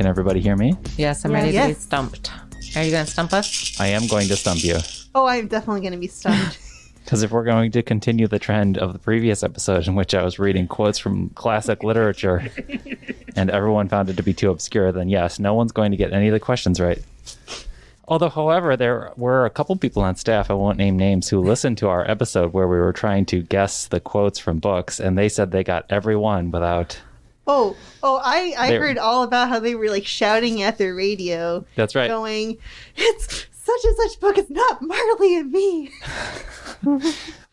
Can everybody hear me? Yes, I'm ready to be stumped. Are you going to stump us? I am going to stump you. Oh, I'm definitely going to be stumped. Because if we're going to continue the trend of the previous episode in which I was reading quotes from classic literature and everyone found it to be too obscure, then yes, no one's going to get any of the questions right. Although, however, there were a couple people on staff, I won't name names, who listened to our episode where we were trying to guess the quotes from books, and they said they got every one without... I heard all about how they were like shouting at their radio. That's right. Going, it's such and such book is not Marley and me.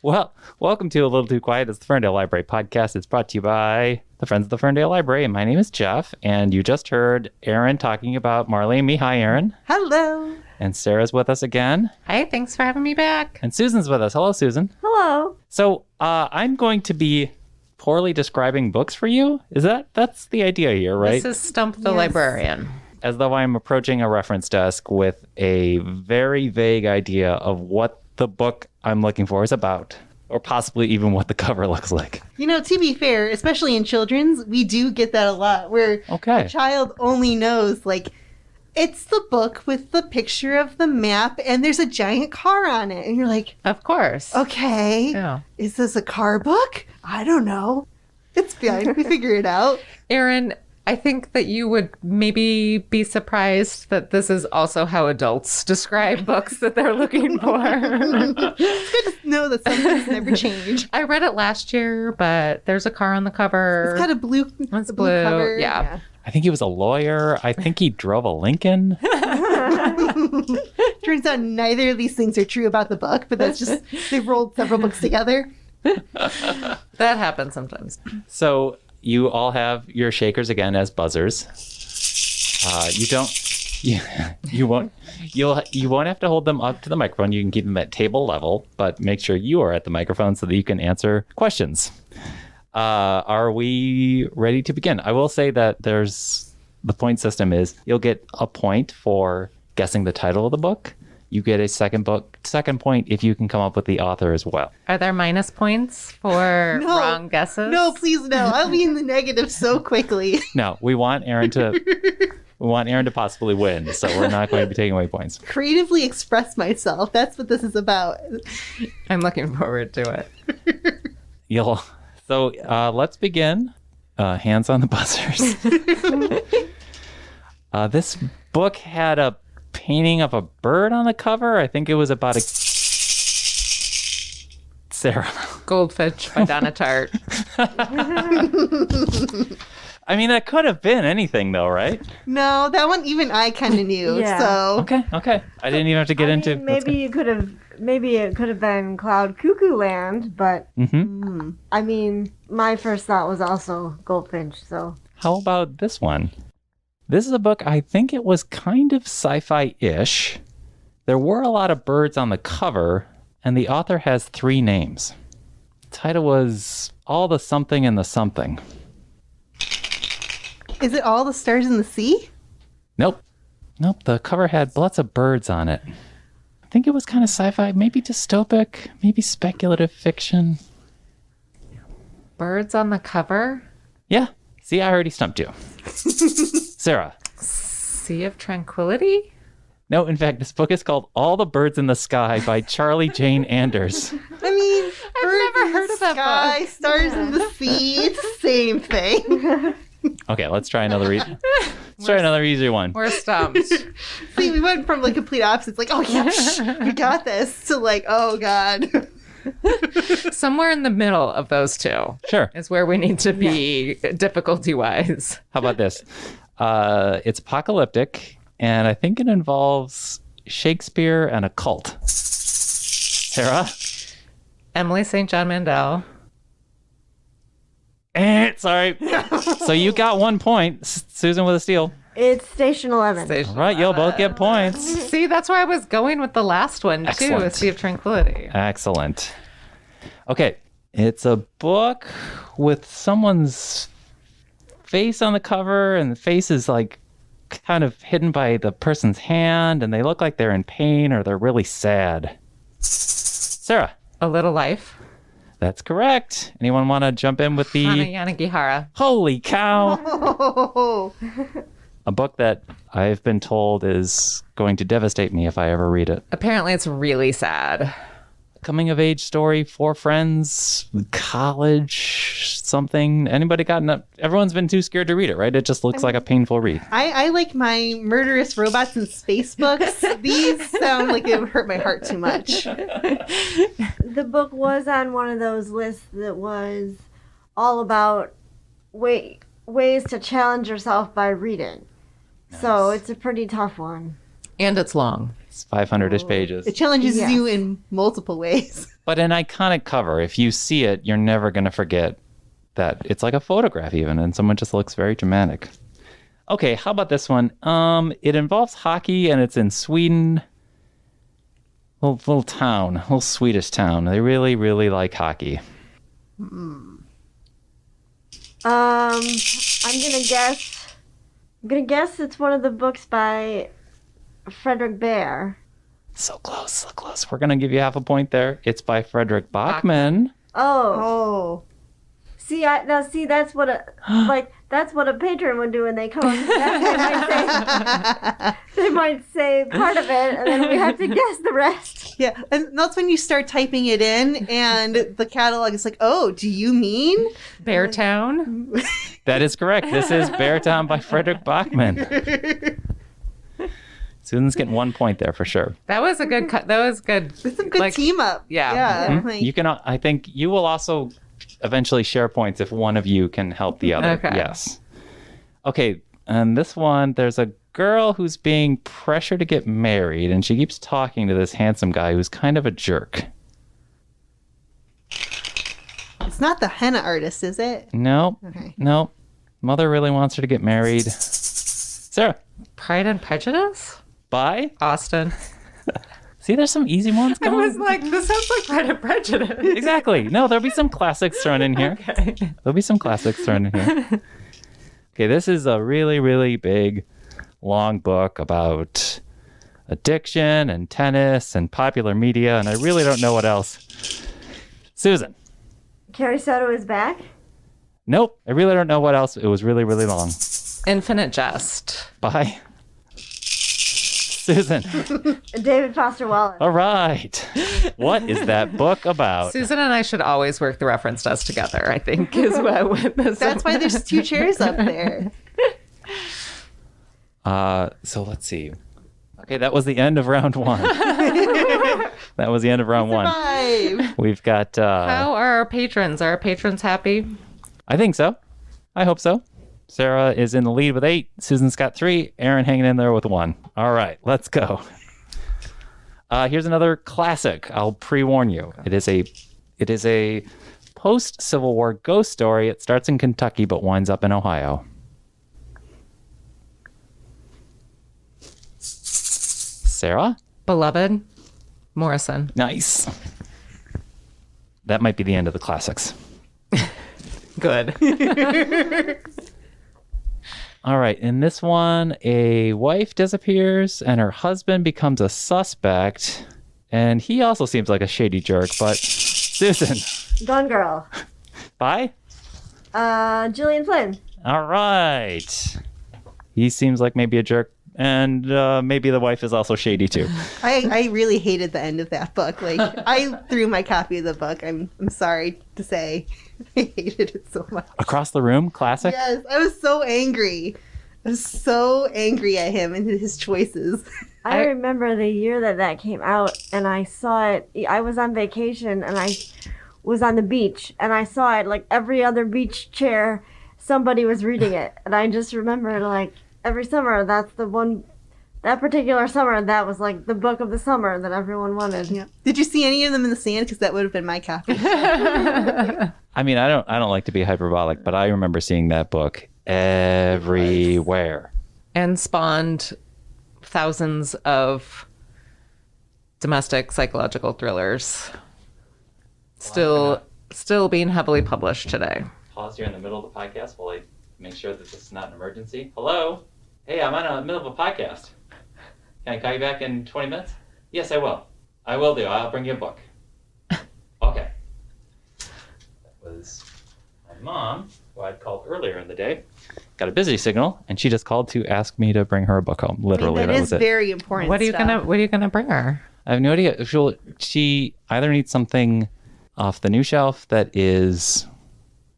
Well, welcome to A Little Too Quiet. It's the Ferndale Library podcast. It's brought to you by the Friends of the Ferndale Library. And my name is Jeff, and you just heard Aaron talking about Marley and me. Hi, Aaron. Hello. And Sarah's with us again. Hi, thanks for having me back. And Susan's with us. Hello, Susan. Hello. So I'm going to be poorly describing books for you. That's the idea here, right? This is Stump the Librarian. As though I'm approaching a reference desk with a very vague idea of what the book I'm looking for is about, or possibly even what the cover looks like. You know, to be fair, especially in children's, we do get that a lot, where a child only knows, like, it's the book with the picture of the map and there's a giant car on it. And you're like, of course. Okay. Yeah. Is this a car book? I don't know. It's fine. We figure it out. Aaron, I think that you would maybe be surprised that this is also how adults describe books that they're looking for. It's good to know that some things never change. I read it last year, but there's a car on the cover. It's got a blue, it's blue cover. Yeah. I think he was a lawyer. I think he drove a Lincoln. Turns out neither of these things are true about the book, but that's just, they rolled several books together. That happens sometimes. So you all have your shakers again as buzzers. You won't have to hold them up to the microphone. You can keep them at table level, but make sure you are at the microphone so that you can answer questions. Are we ready to begin? I will say that the point system is you'll get a point for guessing the title of the book. You get a second point if you can come up with the author as well. Are there minus points for wrong guesses? No, please no. I'll be in the negative so quickly. No, we want Aaron to possibly win, so we're not going to be taking away points. Creatively express myself. That's what this is about. I'm looking forward to it. So let's begin. Hands on the buzzers. This book had a painting of a bird on the cover. I think it was about a... Sarah. Goldfinch by Donna Tartt. I mean, that could have been anything, though, right? No, that one even I kind of knew. Yeah. So Okay. I didn't even have to get into. Maybe it could have been Cloud Cuckoo Land, but I mean, my first thought was also Goldfinch. So how about this one? This is a book. I think it was kind of sci-fi-ish. There were a lot of birds on the cover, and the author has 3 names. The title was All the Something and the Something. is it All the Stars in the Sea? Nope. The cover had lots of birds on it. I think it was kind of sci-fi, maybe dystopic, maybe speculative fiction. Birds on the cover? Yeah. See, I already stumped you. Sarah. Sea of Tranquility? No, in fact, this book is called All the Birds in the Sky by Charlie Jane Anders. I mean, I've never heard of that sky, book. stars in the sea. It's the same thing. Okay, let's try another easy one. We're stumped. See, we went from like complete opposites, like, oh yeah, we got this, to like, oh god. Somewhere in the middle of those two. Sure. Is where we need to be difficulty-wise. How about this? It's apocalyptic, and I think it involves Shakespeare and a cult. Sarah? Emily St. John Mandel. Sorry. So you got 1 point. Susan with a steal. it's Station 11. All right, you'll both get points. See, that's where I was going with the last one, too, with Sea of Tranquility. Excellent. Okay, it's a book with someone's face on the cover, and the face is like kind of hidden by the person's hand, and they look like they're in pain or they're really sad. Sarah. A Little Life. That's correct. Anyone want to jump in with the... Hana Yanagihara. Holy cow. Oh, A book that I've been told is going to devastate me if I ever read it. Apparently, it's really sad. Coming of age story, 4 friends, college, something. Anybody gotten up? Everyone's been too scared to read it, right? It just looks like a painful read. I like my murderous robots in space books. These sound like it would hurt my heart too much. The book was on one of those lists that was all about ways to challenge yourself by reading. Nice. So it's a pretty tough one. And it's long. It's 500-ish pages. It challenges you in multiple ways. But an iconic cover. If you see it, you're never going to forget that it's like a photograph even, and someone just looks very dramatic. Okay, how about this one? It involves hockey, and it's in Sweden. Little town, little Swedish town. They really, really like hockey. I'm gonna guess it's one of the books by Frederick Bear. So close, so close. We're gonna give you half a point there. It's by Frederick Bachman. Oh. See, that's what a patron would do when they come. They might say part of it, and then we have to guess the rest. Yeah, and that's when you start typing it in, and the catalog is like, "Oh, do you mean Beartown?" That is correct. This is Beartown by Frederick Bachman. Susan's getting 1 point there for sure. That was a good cut. That was good. It's a good team up. Yeah. Mm-hmm. You can. I think you will also eventually share points if one of you can help the other. Okay. Yes. Okay. And this one, there's a girl who's being pressured to get married, and she keeps talking to this handsome guy who's kind of a jerk. It's not the henna artist, is it? No. Okay. No. Mother really wants her to get married. Sarah. Pride and Prejudice? By Austen. See, there's some easy ones I going. was like, this sounds like Pride and Prejudice. Exactly. No, there'll be some classics thrown in here. Okay. There'll be some classics thrown in here. Okay, this is a really, really big, long book about addiction and tennis and popular media, and I really don't know what else. Susan. Carrie Soto is back? Nope, I really don't know what else. It was really, really long. Infinite Jest. By Susan. David Foster Wallace. All right. What is that book about? Susan and I should always work the reference desk together, I think, is what this That's why there's 2 chairs up there. So let's see. Okay, that was the end of round 1. That was the end of round 1. We've got... How are our patrons? Are our patrons happy? I think so. I hope so. Sarah is in the lead with 8. Susan's got 3. Aaron hanging in there with 1. All right, let's go. Here's another classic. I'll pre-warn you. It is a post-Civil War ghost story. It starts in Kentucky but winds up in Ohio. Sarah? Beloved. Morrison. Nice. That might be the end of the classics. Good. All right. In this one, a wife disappears and her husband becomes a suspect. And he also seems like a shady jerk, but Susan. Gone Girl. By? Gillian Flynn. All right. He seems like maybe a jerk. And maybe the wife is also shady too. I really hated the end of that book. Like, I threw my copy of the book. I'm sorry to say. I hated it so much. Across the Room, classic? Yes, I was so angry. I was so angry at him and his choices. I remember the year that came out, and I saw it. I was on vacation, and I was on the beach, and I saw it like every other beach chair. Somebody was reading it, and I just remember like every summer. That's the one. That particular summer, that was like the book of the summer that everyone wanted. Yeah. Did you see any of them in the sand? Because that would have been my copy. I mean, I don't like to be hyperbolic, but I remember seeing that book everywhere. And spawned thousands of domestic psychological thrillers. Still being heavily published today. Pause here in the middle of the podcast while I make sure that this is not an emergency. Hello? Hey, I'm in the middle of a podcast. Can I call you back in 20 minutes? Yes, I will. I will do. I'll bring you a book. Okay. That was my mom, who I'd called earlier in the day. got a busy signal, and she just called to ask me to bring her a book home. Literally, that was is it. very important. What are you gonna bring her? I have no idea. She either needs something off the new shelf that is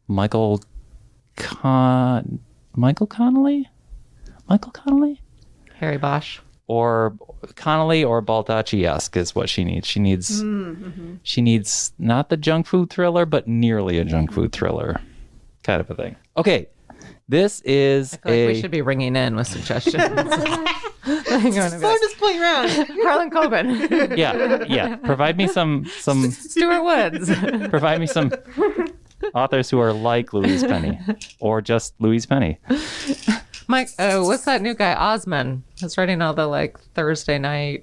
Michael Connolly? Harry Bosch. Or Connolly or Baldacci-esque is what she needs. She needs she needs not the junk food thriller, but nearly a junk food thriller kind of a thing. Okay, this is I feel like we should be ringing in with suggestions. Farthest point round. Harlan Coben. yeah. Provide me some Stuart Woods. provide me some authors who are like Louise Penny or just Louise Penny. Mike, what's that new guy? Osman. He's writing all the like Thursday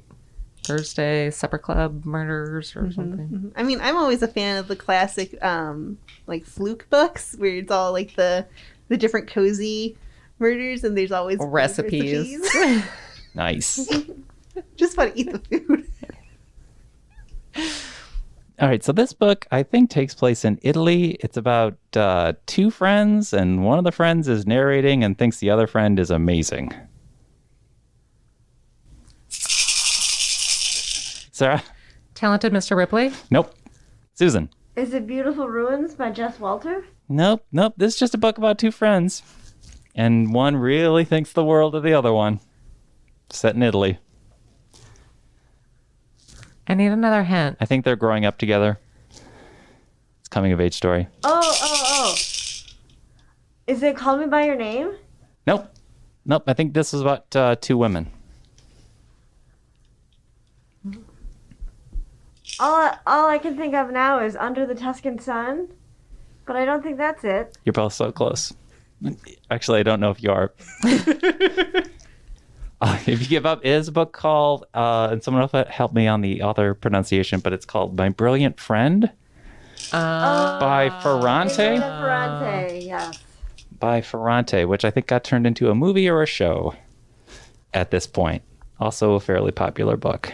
supper club murders or something. I mean, I'm always a fan of the classic, like fluke books where it's all like the different cozy murders, and there's always Recipes. Nice. Just want to eat the food. All right, so this book, I think, takes place in Italy. It's about two friends, and one of the friends is narrating and thinks the other friend is amazing. Sarah? Talented Mr. Ripley. Nope. Susan? Is it Beautiful Ruins by Jess Walter? Nope. This is just a book about two friends. And one really thinks the world of the other one. Set in Italy. I need another hint. I think they're growing up together. It's a coming of age story. Oh. Is it Call Me By Your Name? Nope. I think this is about two women. All I can think of now is Under the Tuscan Sun, but I don't think that's it. You're both so close. Actually, I don't know if you are. If you give up, it is a book called, and someone else helped me on the author pronunciation, but it's called My Brilliant Friend by Ferrante. Ferrante, yes. By Ferrante, which I think got turned into a movie or a show at this point. Also a fairly popular book.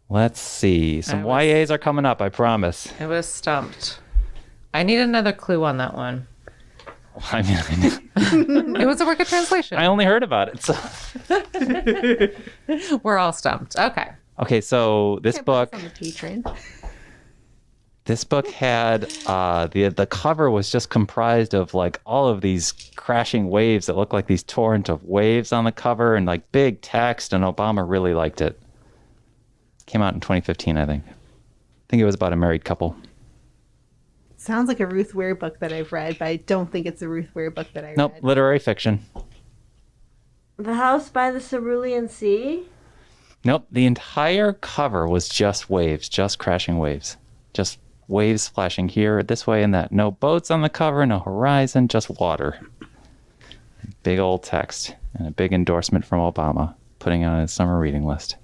Let's see. Some YAs are coming up, I promise. I was stumped. I need another clue on that one. I mean, It was a work of translation. I only heard about it. So. We're all stumped. Okay. Okay, so this book. On the T train. This book had the cover was just comprised of like all of these crashing waves that look like these torrent of waves on the cover and like big text, and Obama really liked it. Came out in 2015, I think. I think it was about a married couple. Sounds like a Ruth Ware book that I've read, but I don't think it's a Ruth Ware book that I Nope, read. literary fiction. The House by the Cerulean Sea? Nope, the entire cover was just waves, just crashing waves. Just waves splashing here, this way, and that. No boats on the cover, no horizon, just water. Big old text and a big endorsement from Obama, putting it on his summer reading list.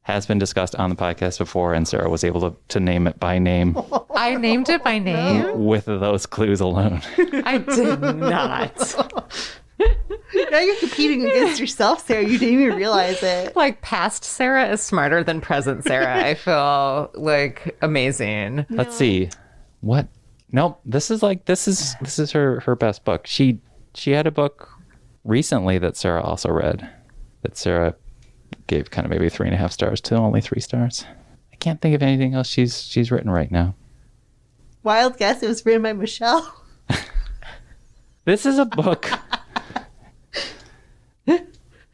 Has been discussed on the podcast before, and Sarah was able to name it by name I named it by name. with those clues alone. I did not. Now you're competing against yourself, Sarah. You didn't even realize it. Like past Sarah is smarter than present Sarah. I feel like amazing. Let's see. What? Nope. This is her best book. She had a book recently that Sarah also read that Sarah gave kind of maybe 3.5 stars to, only 3 stars. I can't think of anything else she's written right now. Wild guess, it was written by Michelle. This is a book.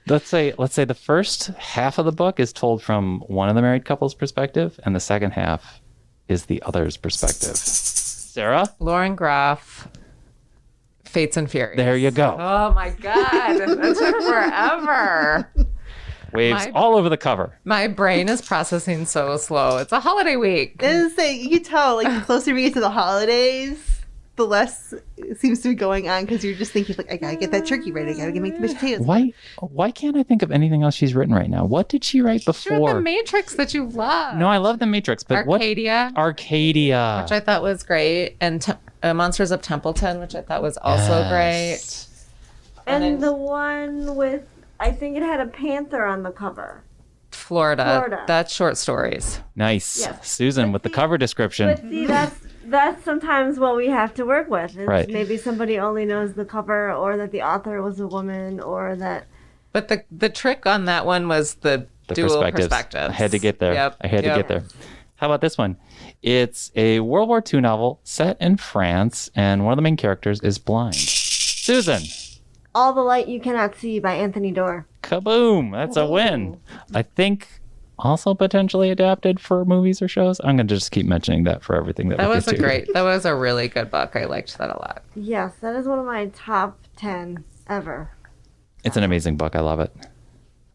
Let's say the first half of the book is told from one of the married couple's perspective, and the second half is the other's perspective. Sarah? Lauren Graff, Fates and Furies. There you go. Oh my God. That took forever. Waves all over the cover. My brain is processing so slow. It's a holiday week. You can tell, like, the closer we get to the holidays, the less it seems to be going on, because you're just thinking, like, I gotta get that turkey ready. I gotta make the mashed potatoes. Why can't I think of anything else she's written right now? What did she write before? She wrote The Matrix that you love. No, I love The Matrix, but Arcadia. Arcadia. Which I thought was great. And Monsters of Templeton, which I thought was also great. And the one with, I think it had a panther on the cover. Florida. Florida. That's short stories. Nice. Yes. Susan with the cover description. But see, that's sometimes what we have to work with. It's Right. Maybe somebody only knows the cover, or that the author was a woman, or that. But the trick on that one was the dual perspectives. I had to get there. Yep. I had to get there. How about this one? It's a World War II novel set in France, and one of the main characters is blind. Susan. All the Light You Cannot See by Anthony Doerr. Kaboom. That's a win. I think also potentially adapted for movies or shows. I'm going to just keep mentioning that for everything that That we was get to. that was a really good book. I liked that a lot. Yes, that is one of my top 10 ever. It's an amazing book. I love it.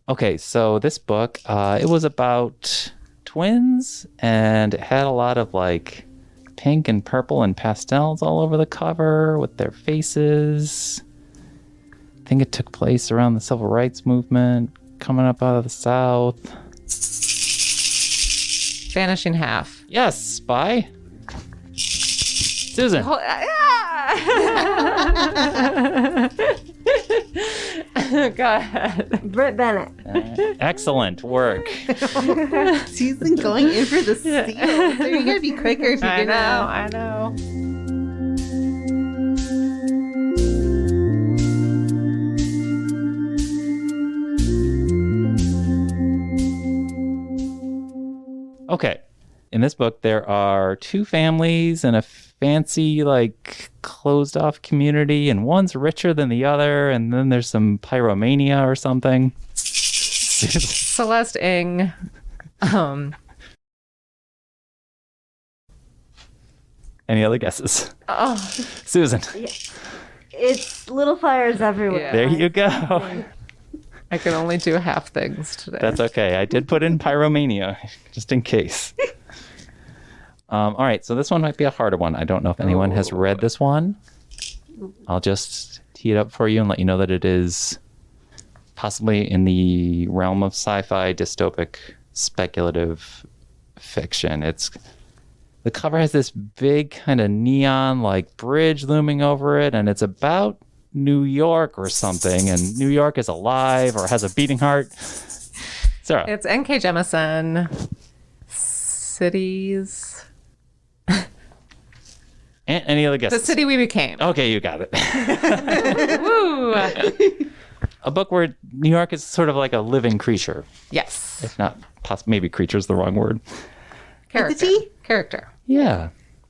Okay, so this book, it was about twins, and it had a lot of like pink and purple and pastels all over the cover with their faces. I think it took place around the civil rights movement, coming up out of the South. Vanishing Half. Yes, Spy. Susan. Go ahead. Britt Bennett. Excellent work. Susan going in for the steal. So you gotta be quicker if you're gonna. I know. Okay. In this book, there are two families in a fancy, like, closed off community, and one's richer than the other, and then there's some pyromania or something. Celeste Ng. Any other guesses? Oh, Susan. It's Little Fires Everywhere. Yeah. There you go. I can only do half things today. That's okay. I did put in pyromania, just in case. All right, so this one might be a harder one. I don't know if anyone has read this one. I'll just tee it up for you and let you know that it is possibly in the realm of sci-fi, dystopic, speculative fiction. The cover has this big kind of neon like bridge looming over it, and it's about New York or something, and New York is alive or has a beating heart. Sarah. It's N.K. Jemisin. Cities. Any other guesses? The City We Became. Okay, you got it. Woo! A book where New York is sort of like a living creature. Yes. If not, maybe creature is the wrong word. Character. Entity? Character. Yeah.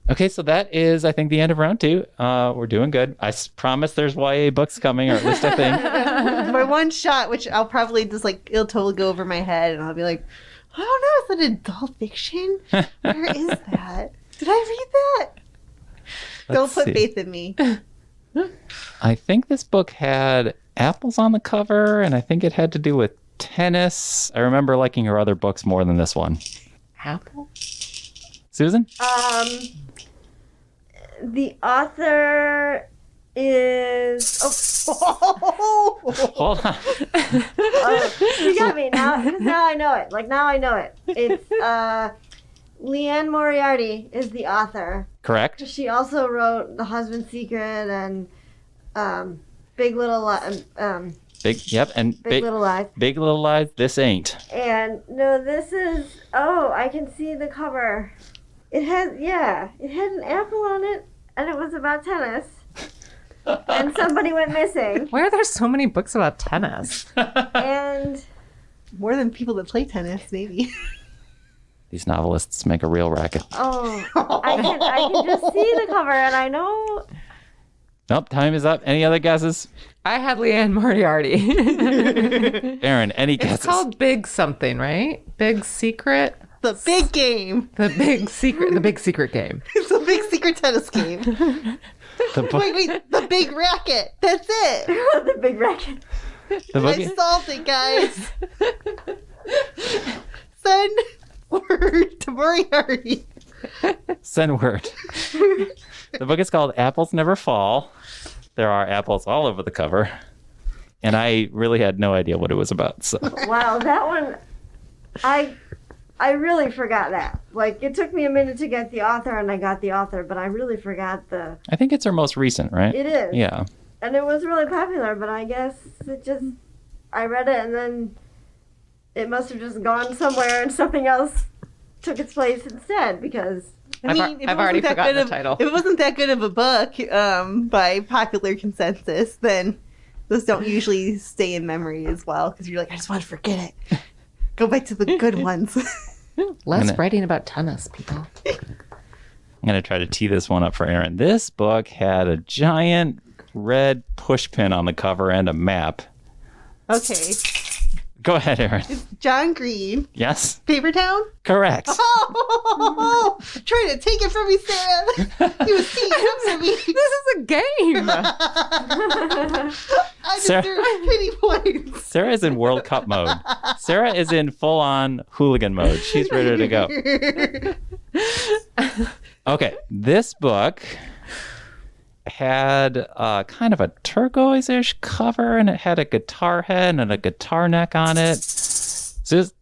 Okay, so that is, I think, the end of round 2. We're doing good. I promise there's YA books coming, or at least I think. My one shot, which I'll probably just like, it'll totally go over my head, and I'll be like, I don't know, is that adult fiction? Where is that? Did I read that? Don't put faith in me. I think this book had apples on the cover, and I think it had to do with tennis. I remember liking her other books more than this one. Apple? Susan? The author is. Oh, Hold on. you got me now. Now I know it. Like now I know it. It's Leanne Moriarty is the author. Correct. She also wrote The Husband's Secret and Big Little Lies. Big Little Lies. Big Little Lies. This ain't. And no, this is. Oh, I can see the cover. It had an apple on it, and it was about tennis. And somebody went missing. Why are there so many books about tennis? And More than people that play tennis, maybe. These novelists make a real racket. oh, I can just see the cover, and I know. Nope, time is up. Any other guesses? I had Leanne Moriarty. Aaron, any guesses? It's called Big something, right? Big Secret? The big game. The Big Secret. The Big Secret game. It's a big secret tennis game. The book, Wait, the big racket. That's it. The big racket. the book, I solved it, guys. Send word to Moriarty. Send word. The book is called Apples Never Fall. There are apples all over the cover. And I really had no idea what it was about. So Wow, that one, I really forgot that. Like, it took me a minute to get the author, and I got the author, but I really forgot the. I think it's her most recent, right? It is. Yeah. And it was really popular, but I guess it just. I read it, and then it must have just gone somewhere and something else took its place instead because... I've already forgotten the title. If it wasn't that good of a book by popular consensus, then those don't usually stay in memory as well because you're like, I just want to forget it. Go back to the good ones. Less writing about tennis, people. I'm going to try to tee this one up for Aaron. This book had a giant red push pin on the cover and a map. Okay. Go ahead, Aaron. It's John Green. Yes. Paper Town? Correct. Oh, trying to take it from me, Sarah. He was teeing up to me. This is a game. I deserve pity points. Sarah is in World Cup mode. Sarah is in full-on hooligan mode. She's ready to go. Okay, this book had kind of a turquoise-ish cover, and it had a guitar head and a guitar neck on it.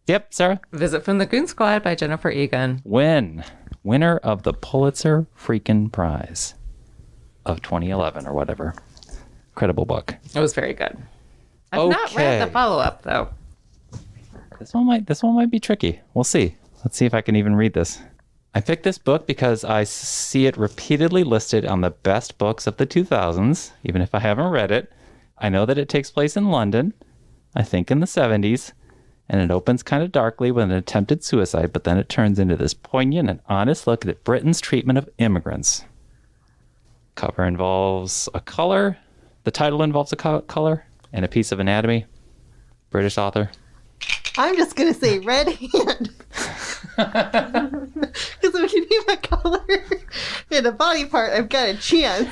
Yep, Sarah? Visit from the Goon Squad by Jennifer Egan. Winner of the Pulitzer freaking Prize of 2011 or whatever. Incredible book. It was very good. I've not read the follow-up, though. This one might be tricky. We'll see. Let's see if I can even read this. I picked this book because I see it repeatedly listed on the best books of the 2000s, even if I haven't read it. I know that it takes place in London, I think in the 70s, and it opens kind of darkly with an attempted suicide, but then it turns into this poignant and honest look at Britain's treatment of immigrants. Cover involves a color. The title involves a color and a piece of anatomy. British author. I'm just going to say red hand. Because if you name a color and a body part, I've got a chance.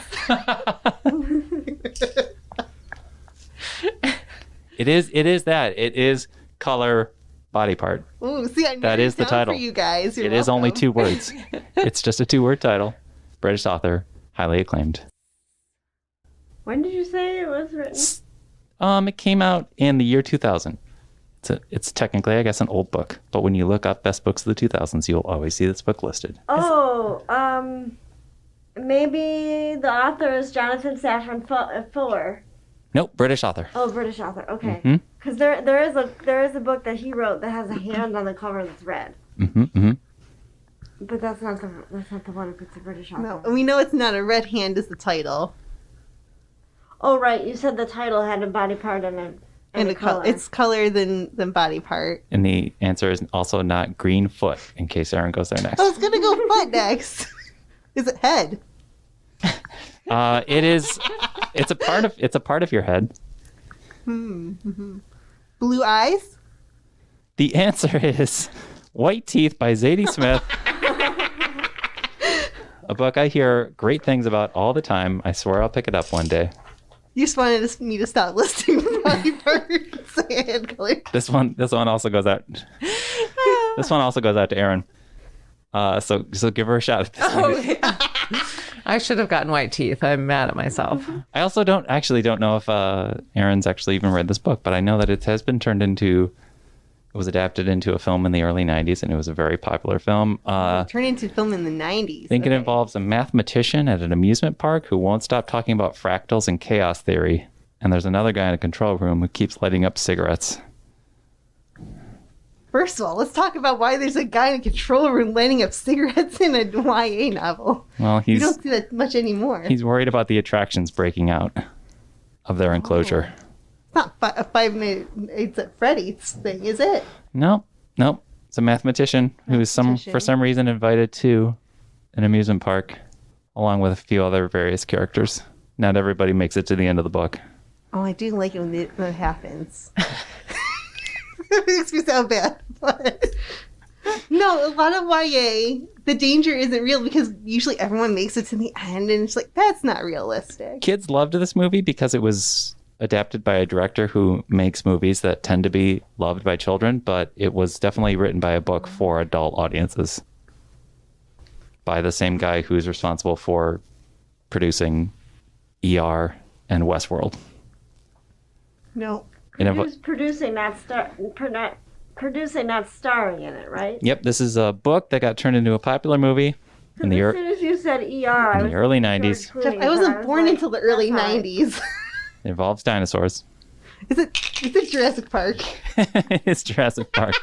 It is that. It is color, body part. Ooh, see, I that is the title for you guys. You're It is only welcome. 2 words. It's just a 2-word title. British author, highly acclaimed. When did you say it was written? It came out in the year 2000. It's technically, I guess, an old book, but when you look up best books of the 2000s, you'll always see this book listed. Oh, maybe the author is Jonathan Safran Foer. Nope, British author. Oh, British author. Okay. Mm-hmm. Because there is a book that he wrote that has a hand on the cover that's red. Mm-hmm. But that's not the one if it's a British author. No, we know it's not a red hand is the title. Oh, right. You said the title had a body part and a color. It's color than body part. And the answer is also not green foot, in case Aaron goes there next. I was gonna go foot next. Is it head? It is. It's a part of your head. Mm-hmm. Blue eyes? The answer is White Teeth by Zadie Smith. A book I hear great things about all the time. I swear I'll pick it up one day. You just wanted me to stop listing body parts and color. This one also goes out. This one also goes out to Aaron. So give her a shot at this one. Yeah. I should have gotten White Teeth. I'm mad at myself. I also don't know if Aaron's actually even read this book, but I know that it has been it was adapted into a film in the early 90s, and it was a very popular film. Turned into film in the 90s. I think it involves a mathematician at an amusement park who won't stop talking about fractals and chaos theory. And there's another guy in a control room who keeps lighting up cigarettes. First of all, let's talk about why there's a guy in a control room lighting up cigarettes in a YA novel. Well, you don't see that much anymore. He's worried about the attractions breaking out of their enclosure. It's not a 5 Nights at Freddy's thing, is it? Nope. It's a mathematician who's for some reason invited to an amusement park, along with a few other various characters. Not everybody makes it to the end of the book. Oh, I do like it when it happens. It makes me sound bad. But no, a lot of YA, the danger isn't real because usually everyone makes it to the end and it's like, that's not realistic. Kids loved this movie because it was adapted by a director who makes movies that tend to be loved by children, but it was definitely written by a book for adult audiences by the same guy who's responsible for producing ER and Westworld. No. Who's producing, not starring in it, right? Yep, this is a book that got turned into a popular movie in the as soon as you said ER, in the early 90s. Jeff, I wasn't born until the early 90s. It involves dinosaurs. Is it Jurassic Park? It's Jurassic Park.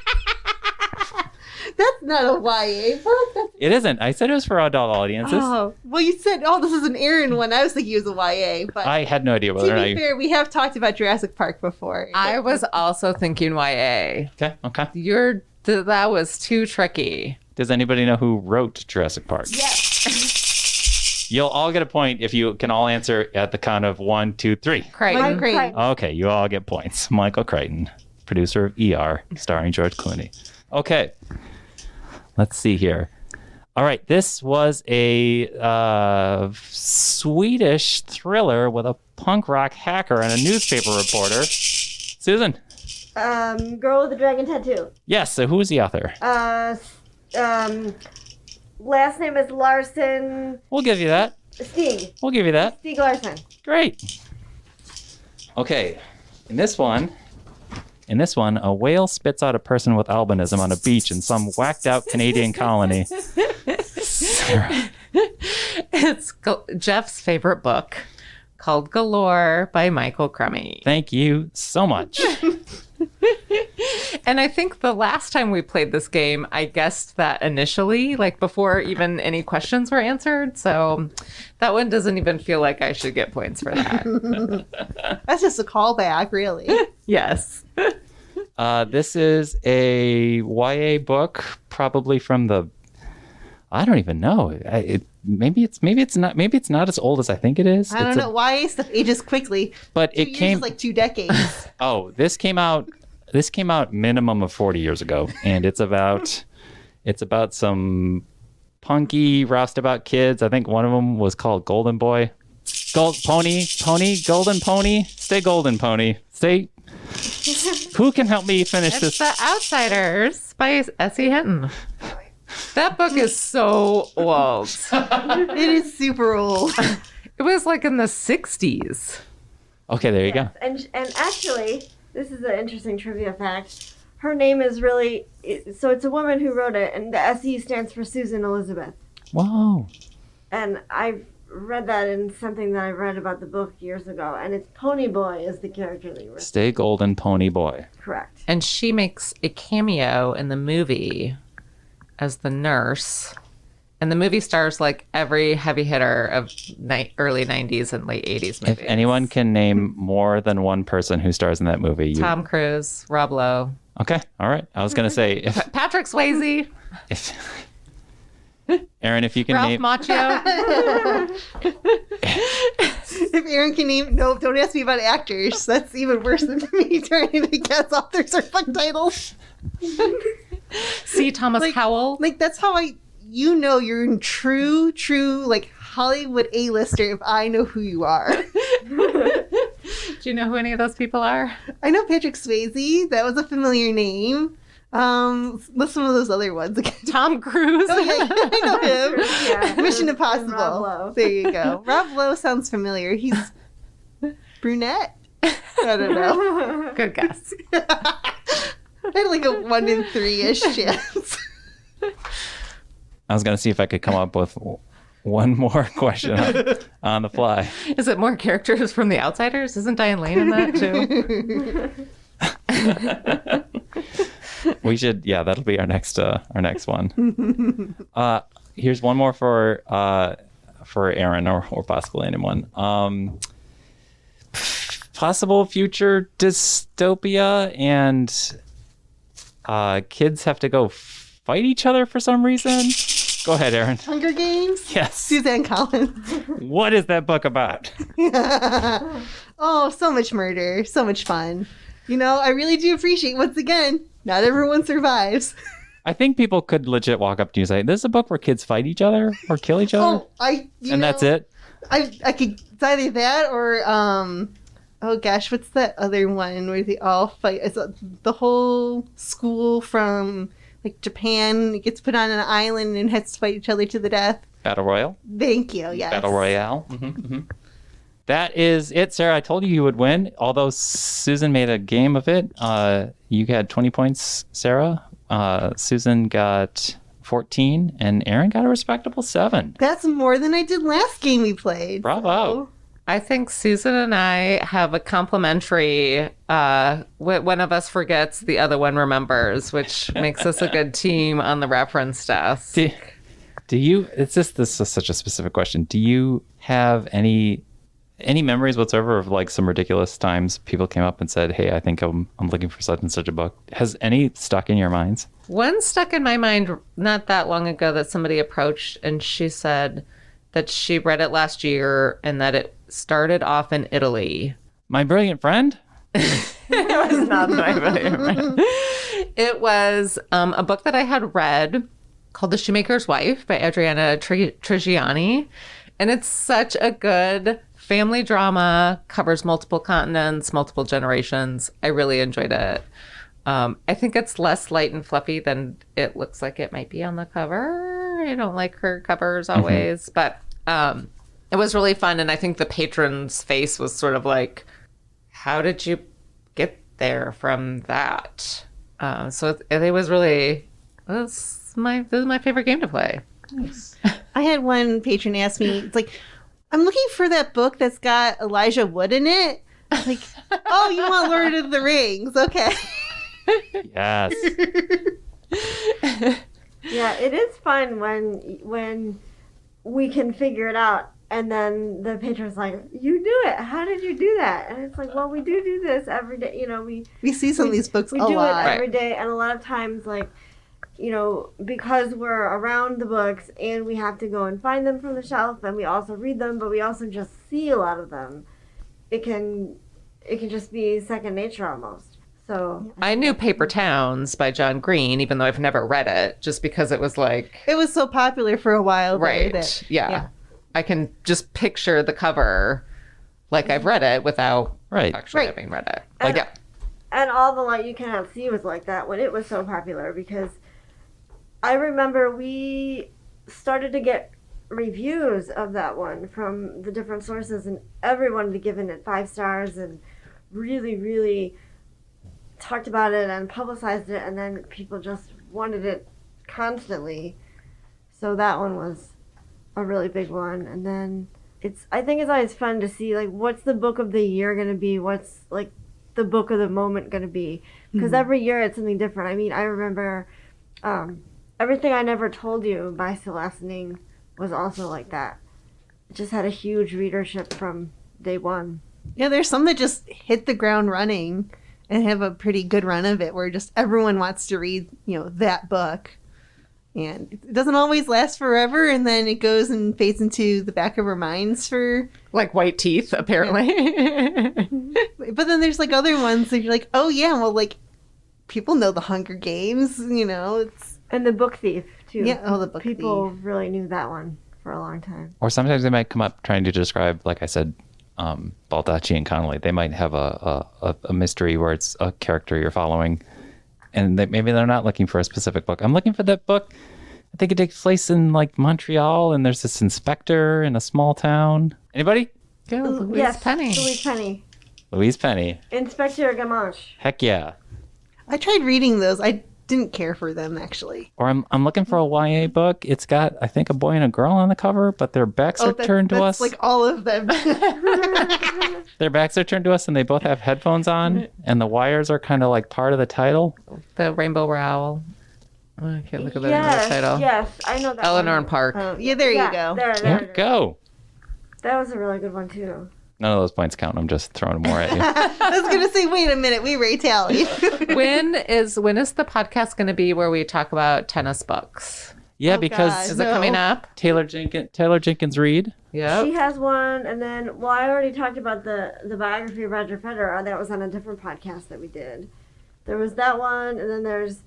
That's not a YA book. It isn't. I said it was for adult audiences. Oh, well, you said, this is an Aaron one. I was thinking it was a YA, but I had no idea whether to or not be fair, we have talked about Jurassic Park before. I was also thinking YA. Okay. That was too tricky. Does anybody know who wrote Jurassic Park? Yes. You'll all get a point if you can all answer at the count of 1, 2, 3. Crichton. Michael Crichton. Okay, you all get points. Michael Crichton, producer of ER, starring George Clooney. Okay. Let's see here. All right, this was a Swedish thriller with a punk rock hacker and a newspaper reporter. Susan? Girl with the Dragon Tattoo. Yes, so who's the author? Last name is Larson. We'll give you that. Stieg. We'll give you that. Stieg Larson. Great. Okay, in this one, a whale spits out a person with albinism on a beach in some whacked out Canadian colony. Sarah. It's Jeff's favorite book called Galore by Michael Crummy. Thank you so much. And I think the last time we played this game, I guessed that initially, like before even any questions were answered. So that one doesn't even feel like I should get points for that. That's just a callback, really. Yes. This is a YA book, probably from the. I don't even know. Maybe it's not as old as I think it is. I don't know. YA stuff ages quickly. But it came like 2 decades. Oh, this came out minimum of 40 years ago, and it's about some punky roustabout kids. I think one of them was called Golden Boy. Golden Pony, Golden Pony. Stay Golden Pony. Stay. Who can help me finish It's this? The Outsiders by S.E. Hinton. That book is so old. It is super old. It was like in the 60s. Okay, there you go. And actually, this is an interesting trivia fact. Her name is really, so it's a woman who wrote it, and the SE stands for Susan Elizabeth. Whoa. And I've read that in something that I read about the book years ago, and it's Pony Boy is the character that you were. Stay Golden Pony Boy. Correct. And she makes a cameo in the movie as the nurse. And the movie stars like every heavy hitter of early 90s and late 80s movies. If anyone can name more than one person who stars in that movie, Tom Cruise, Rob Lowe. Okay, all right. I was going to say Patrick Swayze. Aaron, if you can Ralph name Macchio. If Aaron can name, no, don't ask me about actors. That's even worse than me trying to guess authors or book titles. C. Thomas Howell. Like, that's how you're in true, like, Hollywood A-lister if I know who you are. Do you know who any of those people are? I know Patrick Swayze. That was a familiar name. What's some of those other ones again? Tom Cruise. Oh, yeah, I know him. Yeah. Mission Rob Impossible. Lowe. There you go. Rob Lowe sounds familiar. He's brunette. I don't know. Good guess. I had like a 1 in 3-ish chance. I was going to see if I could come up with one more question on the fly. Is it more characters from The Outsiders? Isn't Diane Lane in that too? We should, yeah, that'll be our next one. Here's one more for Aaron or possibly anyone. Possible future dystopia and kids have to go fight each other for some reason. Go ahead, Aaron. Hunger Games? Yes. Suzanne Collins. What is that book about? Oh, so much murder. So much fun. You know, I really do appreciate, once again, not everyone survives. I think people could legit walk up to you and say, this is a book where kids fight each other or kill each other? That's it? I could, it's either that or, oh gosh, what's that other one where they all fight? It's the whole school from, like, Japan gets put on an island and has to fight each other to the death. Battle Royale? Thank you, yes. Battle Royale. Mm-hmm, mm-hmm. That is it, Sarah. I told you would win. Although Susan made a game of it. You had 20 points, Sarah. Susan got 14, and Aaron got a respectable 7. That's more than I did last game we played. Bravo. I think Susan and I have a complementary, one of us forgets, the other one remembers, which makes us a good team on the reference desk. Do you, this is such a specific question. Do you have any memories whatsoever of like some ridiculous times people came up and said, hey, I think I'm looking for such and such a book? Has any stuck in your minds? One stuck in my mind not that long ago that somebody approached and she said that she read it last year and that it started off in Italy. My Brilliant Friend? It was not My Brilliant Friend. It was a book that I had read called The Shoemaker's Wife by Adriana Trigiani. And it's such a good family drama, covers multiple continents, multiple generations. I really enjoyed it. I think it's less light and fluffy than it looks like it might be on the cover. I don't like her covers always, but it was really fun. And I think the patron's face was sort of like, how did you get there from that? So it was really, this is my favorite game to play. Nice. I had one patron ask me, it's like, I'm looking for that book that's got Elijah Wood in it. Like, oh, you want Lord of the Rings? Okay. Yes. Yeah, it is fun when we can figure it out, and then the patron's like, "You do it. How did you do that?" And it's like, "Well, we do this every day. You know, we see some of these books a do lot. it every day, and a lot of times, like, you know, because we're around the books and we have to go and find them from the shelf, and we also read them, but we also just see a lot of them. It can just be second nature almost. So I knew Paper Towns by John Green, even though I've never read it, just because it was like, it was so popular for a while. Right. Yeah. I can just picture the cover like I've read it without actually having read it. Like, yeah. And All the Light You Cannot See was like that when it was so popular, because I remember we started to get reviews of that one from the different sources, and everyone had given it 5 stars and really, really talked about it and publicized it, and then people just wanted it constantly. So that one was a really big one. And then I think it's always fun to see, like, what's the book of the year going to be? What's, like, the book of the moment going to be? Because every year it's something different. I mean, I remember Everything I Never Told You by Celeste Ning was also like that. It just had a huge readership from day one. Yeah, there's some that just hit the ground running and have a pretty good run of it, where just everyone wants to read, that book. And it doesn't always last forever, and then it goes and fades into the back of our minds for... Like White Teeth, apparently. Yeah. But then there's, like, other ones that you're like, oh, yeah, well, like, people know The Hunger Games, it's... And The Book Thief, too. Yeah, The Book Thief. People really knew that one for a long time. Or sometimes they might come up trying to describe, like I said, Baldacci and Connolly. They might have a mystery where it's a character you're following, and maybe they're not looking for a specific book. I'm looking for that book. I think it takes place in, like, Montreal, and there's this inspector in a small town. Anybody? Go, Louise Penny. Louise Penny. Louise Penny. Inspector Gamache. Heck yeah. I tried reading those. I didn't care for them, actually. Or I'm looking for a YA book. It's got, I think, a boy and a girl on the cover, but their backs are turned to us. Like all of them. Their backs are turned to us, and they both have headphones on, and the wires are kind of like part of the title. The Rainbow Rowell. Oh, I can't look at the name of the title. Yes, I know that Eleanor one. and Park. Yeah, there you go. There we go. That was a really good one, too. None of those points count. I'm just throwing more at you. I was going to say, wait a minute, we rate tally. When is the podcast going to be where we talk about tennis books? Yeah, Oh, because God, Is it coming up? Taylor Jenkins Reid. Yeah. She has one, and then, well, I already talked about the biography of Roger Federer. That was on a different podcast that we did. There was that one, and then there's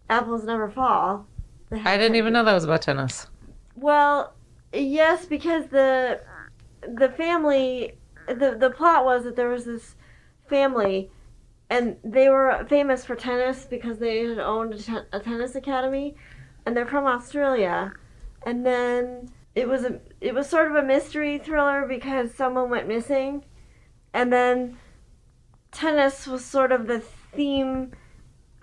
Apples Never Fall. I didn't even know that was about tennis. Well, yes, because the family, the plot was that there was this family, and they were famous for tennis because they had owned a tennis academy, and they're from Australia. And then it was sort of a mystery thriller because someone went missing, and then tennis was sort of the theme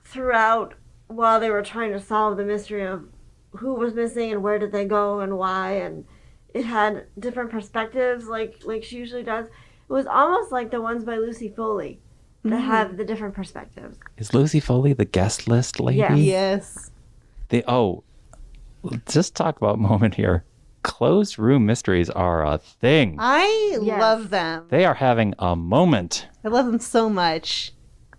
throughout while they were trying to solve the mystery of who was missing and where did they go and why. And it had different perspectives, like she usually does. It was almost like the ones by Lucy Foley that have the different perspectives. Is Lucy Foley the guest list lady? Yes. Just talk about a moment here. Closed room mysteries are a thing. I love them. They are having a moment. I love them so much.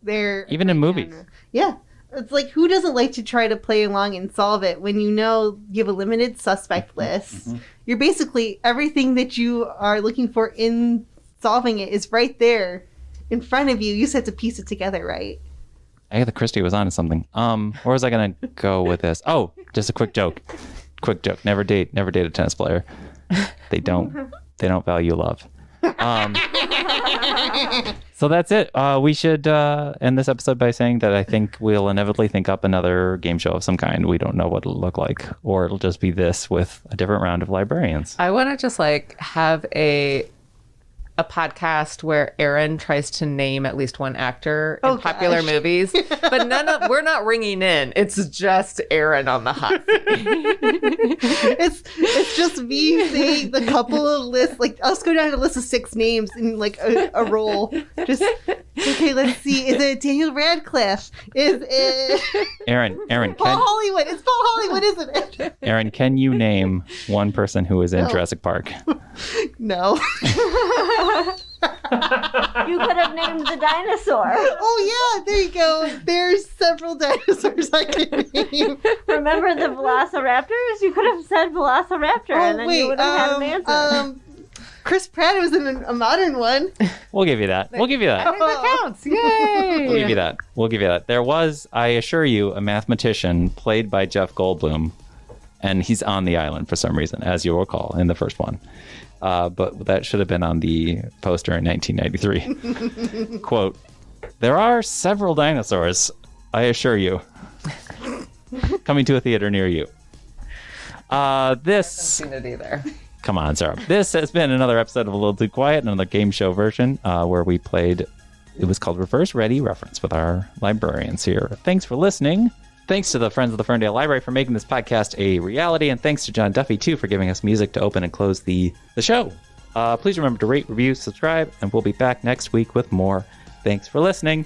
They're even in movies. Genre. Yeah. It's like, who doesn't like to try to play along and solve it when you know you have a limited suspect list? You're basically, everything that you are looking for in solving it is right there in front of you. You just have to piece it together, right? Agatha Christie was onto something. Where was I going to go with this? Oh, just a quick joke. Never date a tennis player. They don't value love. So that's it. We should end this episode by saying that I think we'll inevitably think up another game show of some kind. We don't know what it'll look like, or it'll just be this with a different round of librarians. I want to just have a podcast where Aaron tries to name at least one actor in popular movies, but we're not ringing in. It's just Aaron on the hot seat. It's just me saying the couple of lists. Like, I'll just go down a list of 6 names in like a roll. Just okay. Let's see. Is it Daniel Radcliffe? Is it Aaron? Paul Hollywood? It's Paul Hollywood, isn't it? Aaron, can you name one person who is in Jurassic Park? No. You could have named the dinosaur. Oh yeah, there you go. There's several dinosaurs I can name. Remember the velociraptors? You could have said velociraptor, and then you would have had an answer. Chris Pratt was in a modern one. We'll give you that. I think that counts. Yay! We'll give you that. There was, I assure you, a mathematician played by Jeff Goldblum, and he's on the island for some reason, as you'll recall in the first one. But that should have been on the poster in 1993. Quote, "There are several dinosaurs, I assure you, coming to a theater near you." This... I haven't seen it either. Come on, Sarah. This has been another episode of A Little Too Quiet, another game show version where we played, it was called Reverse Ready Reference with our librarians here. Thanks for listening. Thanks to the Friends of the Ferndale Library for making this podcast a reality, and thanks to John Duffy, too, for giving us music to open and close the show. Please remember to rate, review, subscribe, and we'll be back next week with more. Thanks for listening.